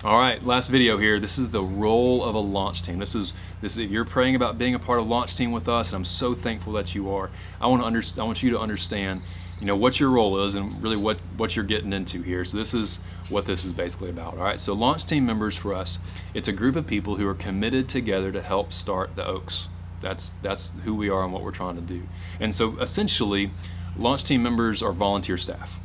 All right, last video here. This is the role of a launch team. This is if you're praying about being a part of launch team with us, and I'm so thankful that you are. I want you to understand, what your role is and really what you're getting into here. So this is what this is basically about. All right. So launch team members for us, it's a group of people who are committed together to help start the Oaks. That's who we are and what we're trying to do. And so essentially, launch team members are volunteer staff.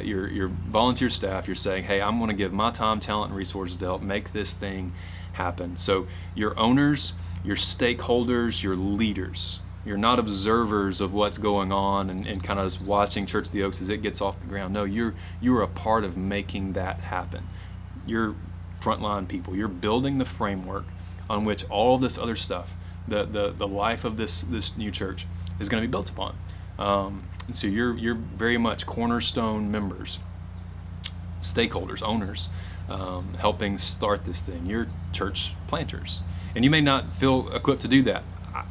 Your volunteer staff, you're saying, hey, I'm going to give my time, talent, and resources to help make this thing happen. So your owners, your stakeholders, your leaders. You're not observers of what's going on and kind of just watching Church of the Oaks as it gets off the ground. No, you're a part of making that happen. You're frontline people. You're building the framework on which all of this other stuff, the life of this new church, is going to be built upon. And so you're very much cornerstone members, stakeholders, owners, helping start this thing. You're church planters. And you may not feel equipped to do that.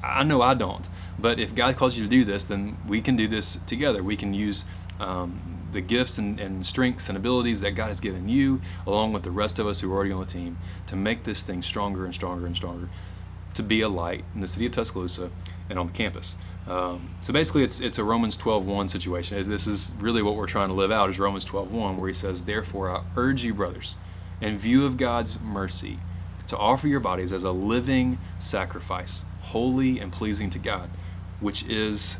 I know I don't. But if God calls you to do this, then we can do this together. We can use the gifts and strengths and abilities that God has given you, along with the rest of us who are already on the team, to make this thing stronger and stronger and stronger, to be a light in the city of Tuscaloosa and on the campus. So basically it's a Romans 12:1 situation. This is really what we're trying to live out, is Romans 12:1, where he says, therefore I urge you, brothers, in view of God's mercy, to offer your bodies as a living sacrifice, holy and pleasing to God, which is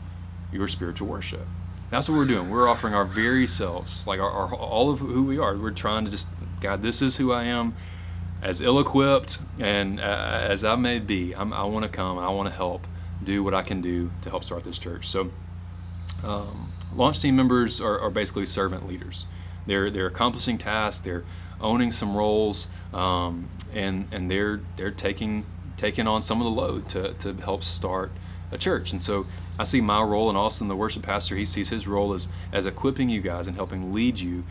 your spiritual worship. That's what we're doing. We're offering our very selves, like our all of who we are. We're trying to just, God, this is who I am, as ill-equipped and as I may be. I want to come, I want to help do what I can do to help start this church. So launch team members are basically servant leaders. They're accomplishing tasks, they're owning some roles, and they're taking on some of the load to help start a church. And so I see my role, and Austin, the worship pastor, he sees his role as equipping you guys and helping lead you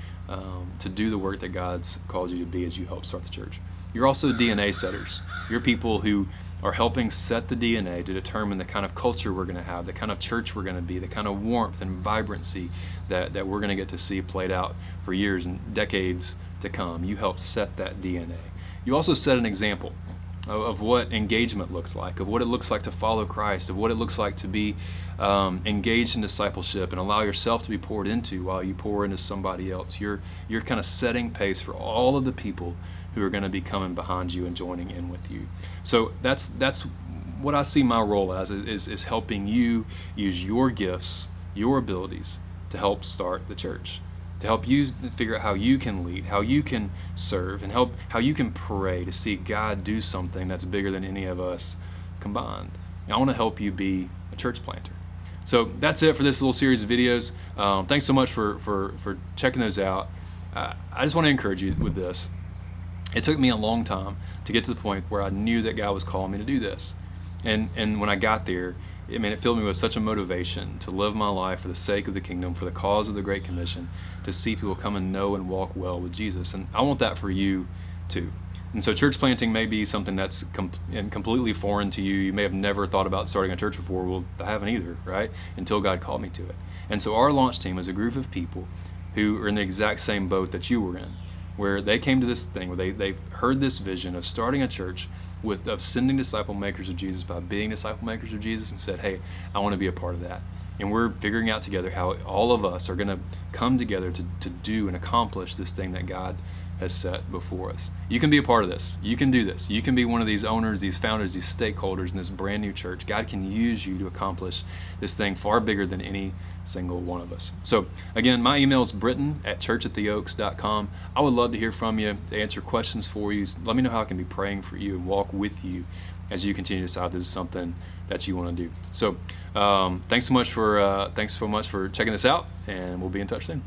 to do the work that God's called you to be as you help start the church. You're also DNA setters. You're people who are helping set the DNA to determine the kind of culture we're going to have, the kind of church we're going to be, the kind of warmth and vibrancy that we're going to get to see played out for years and decades to come. You help set that DNA. You also set an example of what engagement looks like, of what it looks like to follow Christ, of what it looks like to be engaged in discipleship and allow yourself to be poured into while you pour into somebody else. You're kind of setting pace for all of the people who are going to be coming behind you and joining in with you. So that's what I see my role as, is helping you use your gifts, your abilities to help start the church, to help you figure out how you can lead, how you can serve, and how you can pray to see God do something that's bigger than any of us combined. And I want to help you be a church planter. So that's it for this little series of videos. Thanks so much for checking those out. I just want to encourage you with this. It took me a long time to get to the point where I knew that God was calling me to do this. And when I got there, it filled me with such a motivation to live my life for the sake of the kingdom, for the cause of the Great Commission, to see people come and know and walk well with Jesus. And I want that for you too. And so church planting may be something that's completely foreign to you. You may have never thought about starting a church before. Well, I haven't either, right? Until God called me to it. And so our launch team is a group of people who are in the exact same boat that you were in, where they came to this thing, where they've heard this vision of starting a church, of sending disciple makers of Jesus by being disciple makers of Jesus, and said, hey, I want to be a part of that. And we're figuring out together how all of us are going to come together to do and accomplish this thing that God has set before us. You can be a part of this. You can do this. You can be one of these owners, these founders, these stakeholders in this brand new church. God can use you to accomplish this thing far bigger than any single one of us. So again, my email is britton@churchattheoaks.com. I would love to hear from you, to answer questions for you. Let me know how I can be praying for you and walk with you as you continue to decide this is something that you want to do. So thanks so much for checking this out, and we'll be in touch soon.